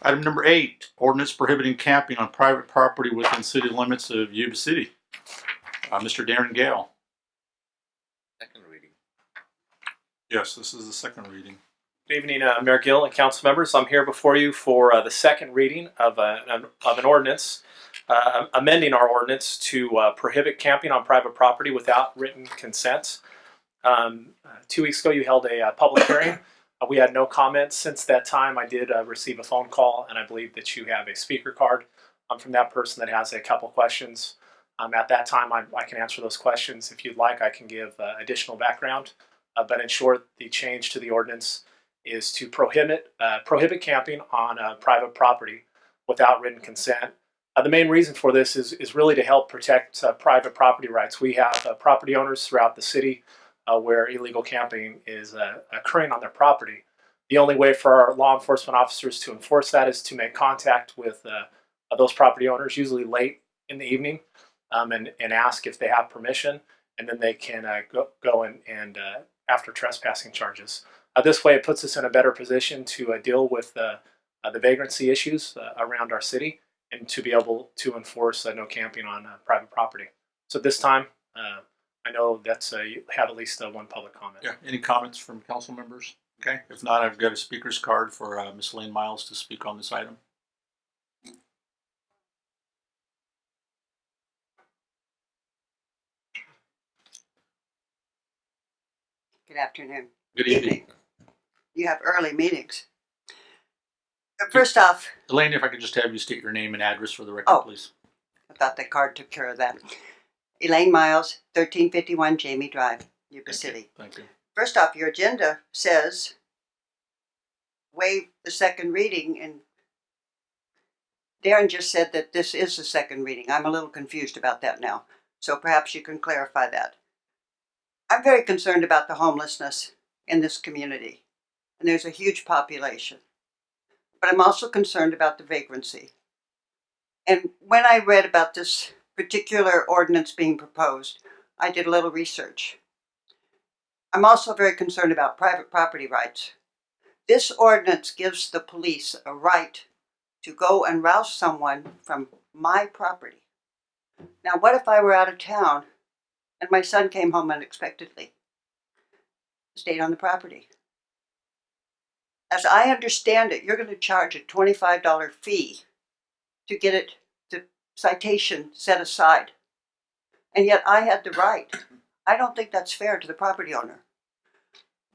Item number 8, ordinance prohibiting camping on private property within city limits of Yuba City. Mr. Darren Gale. Second reading. Yes, this is the second reading. Good evening, Mayor Gill and council members. I'm here before you for the second reading of an ordinance, amending our ordinance to prohibit camping on private property without written consent. 2 weeks ago, you held a public hearing. We had no comments. Since that time, I did receive a phone call, and I believe that you have a speaker card from that person that has a couple questions. At that time, I can answer those questions. If you'd like, I can give additional background. But in short, the change to the ordinance is to prohibit camping on private property without written consent. The main reason for this is really to help protect private property rights. We have property owners throughout the city where illegal camping is occurring on their property. The only way for our law enforcement officers to enforce that is to make contact with those property owners, usually late in the evening, and ask if they have permission, and then they can go and after trespassing charges. This way, it puts us in a better position to deal with the vagrancy issues around our city and to be able to enforce no camping on private property. So this time, I know that's you have at least one public comment. Yeah. Any comments from council members? Okay. If not, I've got a speaker's card for Ms. Lane Miles to speak on this item. Good afternoon. Good evening. You have early meetings. First off, Elaine, if I could just have you state your name and address for the record, please. I thought the card took care of that. Elaine Miles, 1351 Jamie Drive, Yuba City. Thank you. First off, your agenda says waive the second reading, and Darren just said that this is the second reading. I'm a little confused about that now, so perhaps you can clarify that. I'm very concerned about the homelessness in this community, and there's a huge population. But I'm also concerned about the vagrancy. And when I read about this particular ordinance being proposed, I did a little research. I'm also very concerned about private property rights. This ordinance gives the police a right to go and rouse someone from my property. Now, what if I were out of town and my son came home unexpectedly? Stayed on the property. As I understand it, you're going to charge a $25 fee to get the citation set aside. And yet I had the right. I don't think that's fair to the property owner.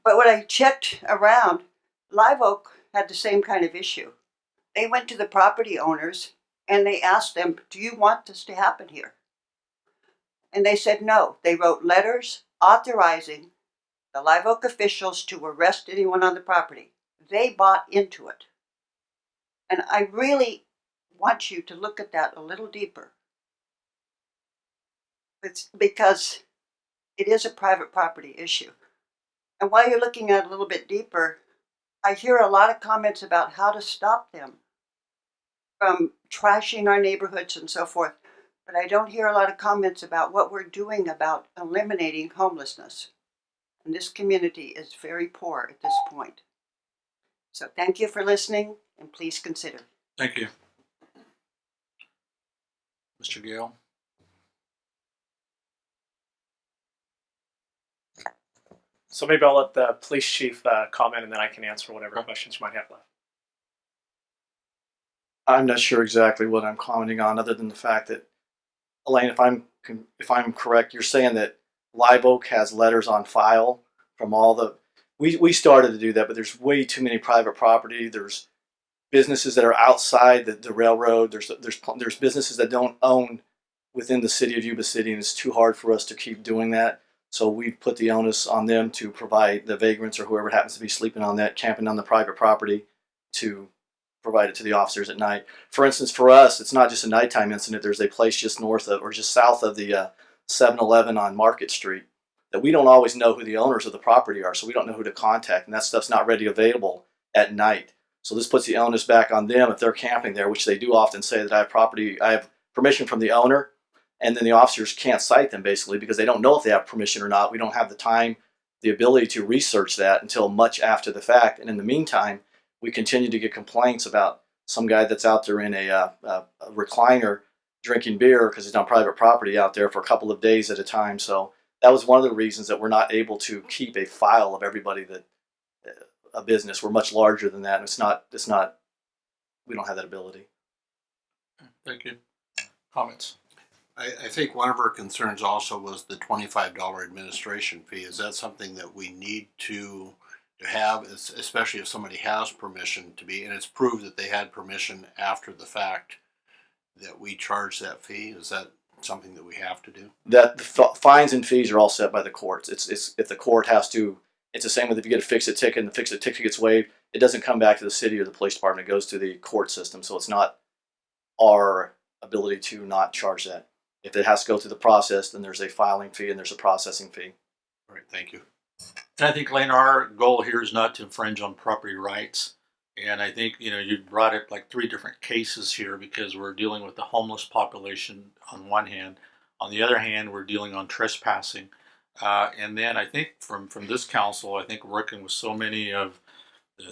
But when I checked around, Live Oak had the same kind of issue. They went to the property owners and they asked them, do you want this to happen here? And they said no. They wrote letters authorizing the Live Oak officials to arrest anyone on the property. They bought into it. And I really want you to look at that a little deeper. It's because it is a private property issue. And while you're looking at it a little bit deeper, I hear a lot of comments about how to stop them from trashing our neighborhoods and so forth. But I don't hear a lot of comments about what we're doing about eliminating homelessness. And this community is very poor at this point. So thank you for listening, and please consider. Thank you. Mr. Gale. So maybe I'll let the police chief comment, and then I can answer whatever questions you might have left. I'm not sure exactly what I'm commenting on, other than the fact that, Elaine, if I'm correct, you're saying that Live Oak has letters on file from all the. We started to do that, but there's way too many private property. There's businesses that are outside the railroad. There's businesses that don't own within the city of Yuba City, and it's too hard for us to keep doing that. So we've put the onus on them to provide the vagrants or whoever happens to be sleeping on that, camping on the private property, to provide it to the officers at night. For instance, for us, it's not just a nighttime incident. There's a place just north of, or just south of the 7-Eleven on Market Street that we don't always know who the owners of the property are, so we don't know who to contact, and that stuff's not readily available at night. So this puts the onus back on them if they're camping there, which they do often say that I have permission from the owner, and then the officers can't cite them basically because they don't know if they have permission or not. We don't have the time, the ability to research that until much after the fact, and in the meantime, we continue to get complaints about some guy that's out there in a recliner drinking beer because he's on private property out there for a couple of days at a time. So that was one of the reasons that we're not able to keep a file of everybody that a business. We're much larger than that, and it's not. We don't have that ability. Thank you. Comments? I think one of our concerns also was the $25 administration fee. Is that something that we need to have, especially if somebody has permission to be, and it's proved that they had permission after the fact, that we charge that fee? Is that something that we have to do? That the fines and fees are all set by the courts. It's if the court has to. It's the same with if you get a fix-it ticket and the fix-it ticket gets waived. It doesn't come back to the city or the police department. It goes to the court system. So it's not our ability to not charge that. If it has to go through the process, then there's a filing fee and there's a processing fee. All right, thank you. And I think, Lane, our goal here is not to infringe on property rights. And I think, you brought up like 3 different cases here because we're dealing with the homeless population on one hand. On the other hand, we're dealing on trespassing. And then I think from this council, I think working with so many of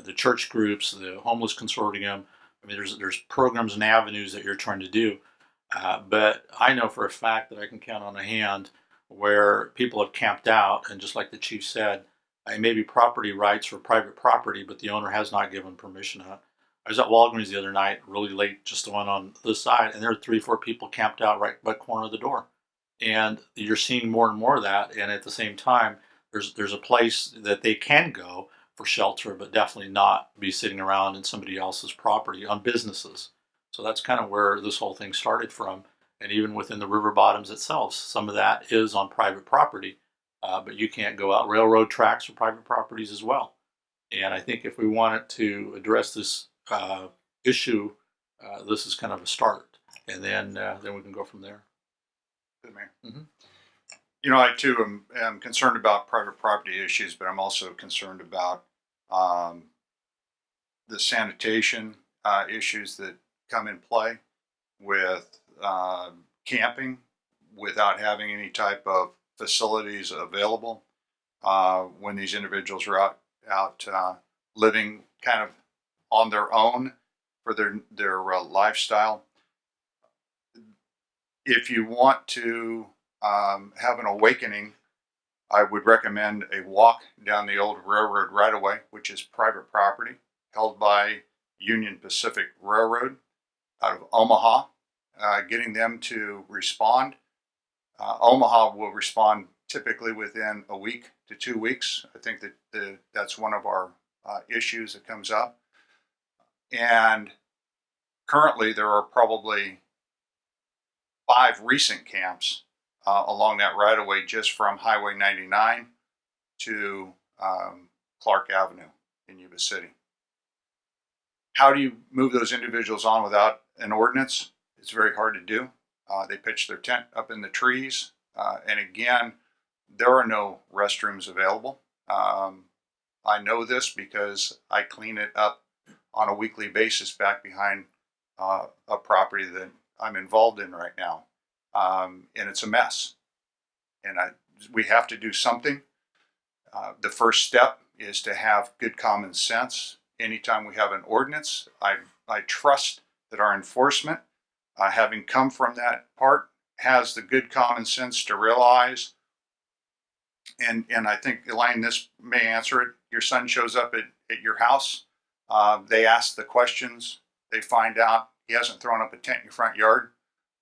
the church groups, the homeless consortium, I mean, there's programs and avenues that you're trying to do. But I know for a fact that I can count on a hand where people have camped out, and just like the chief said, it may be property rights for private property, but the owner has not given permission. I was at Walgreens the other night, really late, just the one on this side, and there were 3-4 people camped out right by the corner of the door. And you're seeing more and more of that. And at the same time, there's a place that they can go for shelter, but definitely not be sitting around in somebody else's property on businesses. So that's kind of where this whole thing started from. And even within the river bottoms itself, some of that is on private property, but you can't go out. Railroad tracks are private properties as well. And I think if we wanted to address this issue, this is kind of a start, and then we can go from there. Good, Mayor. Mm-hmm. I too am concerned about private property issues, but I'm also concerned about the sanitation issues that come in play with camping without having any type of facilities available when these individuals are out living kind of on their own for their lifestyle. If you want to have an awakening, I would recommend a walk down the old railroad right-of-way, which is private property held by Union Pacific Railroad out of Omaha, getting them to respond. Omaha will respond typically within a week to 2 weeks. I think that that's one of our issues that comes up. And currently there are probably 5 recent camps along that right-of-way just from Highway 99 to Clark Avenue in Yuba City. How do you move those individuals on without an ordinance? It's very hard to do. They pitch their tent up in the trees. And again, there are no restrooms available. I know this because I clean it up on a weekly basis back behind a property that I'm involved in right now. And it's a mess. And we have to do something. The first step is to have good common sense. Anytime we have an ordinance, I trust that our enforcement, having come from that part, has the good common sense to realize. And I think, Elaine, this may answer it. Your son shows up at your house. They ask the questions. They find out he hasn't thrown up a tent in your front yard.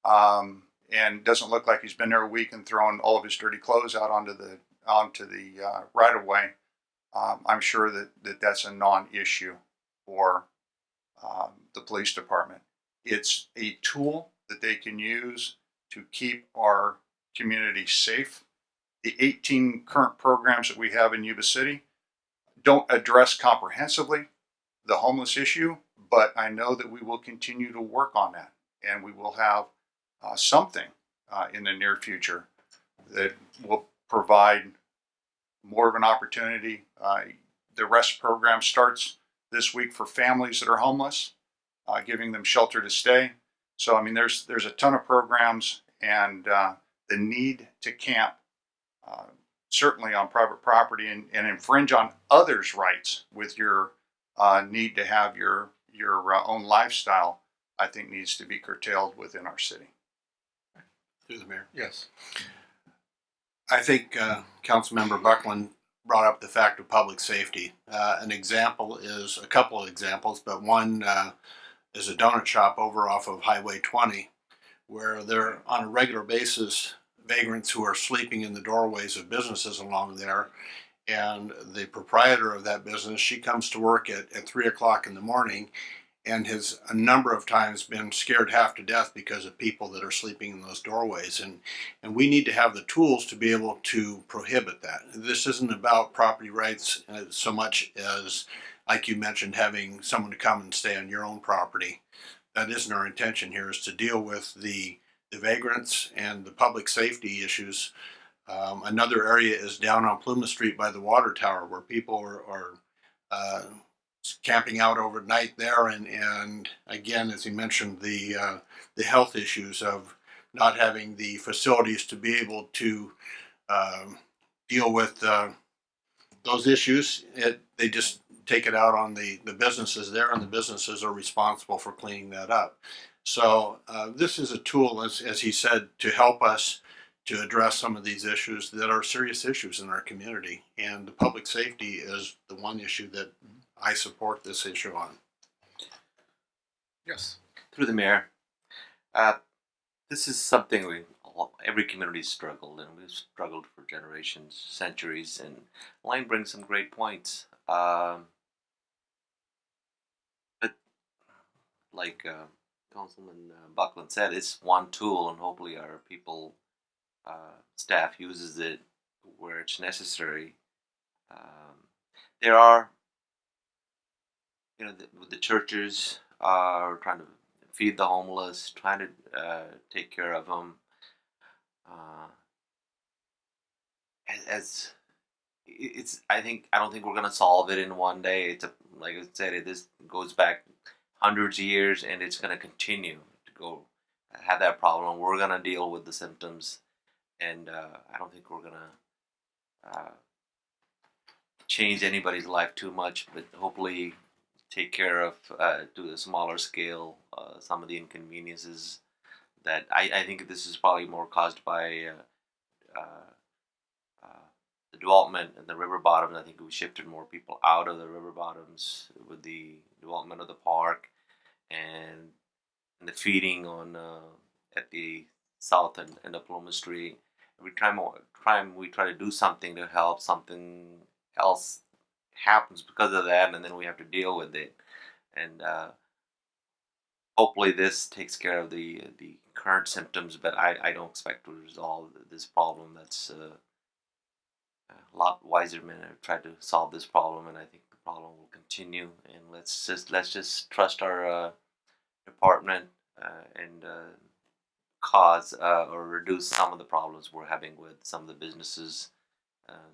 And doesn't look like he's been there a week and thrown all of his dirty clothes out onto the right of way. I'm sure that that's a non-issue for the police department. It's a tool that they can use to keep our community safe. The 18 current programs that we have in Yuba City don't address comprehensively the homeless issue, but I know that we will continue to work on that, and we will have something in the near future that will provide more of an opportunity. The REST program starts this week for families that are homeless, giving them shelter to stay. So, I mean, there's a ton of programs, and the need to camp certainly on private property and infringe on others' rights with your need to have your your own lifestyle, I think needs to be curtailed within our city. Through the mayor. Yes. I think Councilmember Buckland brought up the fact of public safety. An example is a couple of examples, but one is a donut shop over off of Highway 20, where there on a regular basis vagrants who are sleeping in the doorways of businesses along there. And the proprietor of that business, she comes to work at 3 o'clock in the morning and has a number of times been scared half to death because of people that are sleeping in those doorways. And we need to have the tools to be able to prohibit that. This isn't about property rights so much as, like you mentioned, having someone to come and stay on your own property. That isn't our intention here, is to deal with the vagrants and the public safety issues. Another area is down on Plymouth Street by the water tower, where people are camping out overnight there, and again, as he mentioned, the health issues of not having the facilities to be able to deal with those issues. They just take it out on the businesses there, and the businesses are responsible for cleaning that up. So this is a tool, as he said, to help us to address some of these issues that are serious issues in our community. And the public safety is the one issue that I support this issue on. Yes. Through the mayor. This is something every community struggled, and we've struggled for generations, centuries, and Line brings some great points. But like Councilman Buckland said, it's one tool, and hopefully our people, staff uses it where it's necessary. There are, the churches are trying to feed the homeless, trying to take care of them. I don't think we're gonna solve it in one day. Like I said, this goes back hundreds of years, and it's gonna continue to go have that problem. We're gonna deal with the symptoms, and I don't think we're gonna change anybody's life too much, but hopefully take care of to a smaller scale some of the inconveniences that I think this is probably more caused by the development in the river bottoms. I think we shifted more people out of the river bottoms with the development of the park and the feeding on at the south end of Plymouth Street. Every time we try to do something to help, something else happens because of that, and then we have to deal with it. And hopefully this takes care of the current symptoms, but I don't expect to resolve this problem. That's a lot wiser men have tried to solve this problem, and I think the problem will continue. And let's just trust our department and cause or reduce some of the problems we're having with some of the businesses,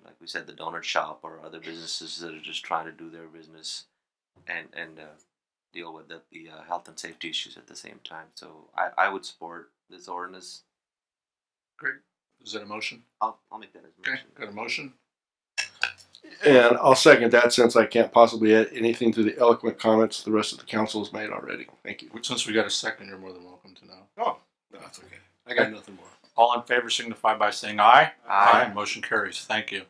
like we said, the donut shop or other businesses that are just trying to do their business and deal with the health and safety issues at the same time. So I would support this ordinance. Great. Is that a motion? I'll make that as a Okay. motion. Got a motion? And I'll second that, since I can't possibly add anything to the eloquent comments the rest of the council has made already. Thank you. Since we got a second, you're more than welcome to know. Oh, that's okay. I got nothing more. All in favor signify by saying aye. Aye. Motion carries. Thank you.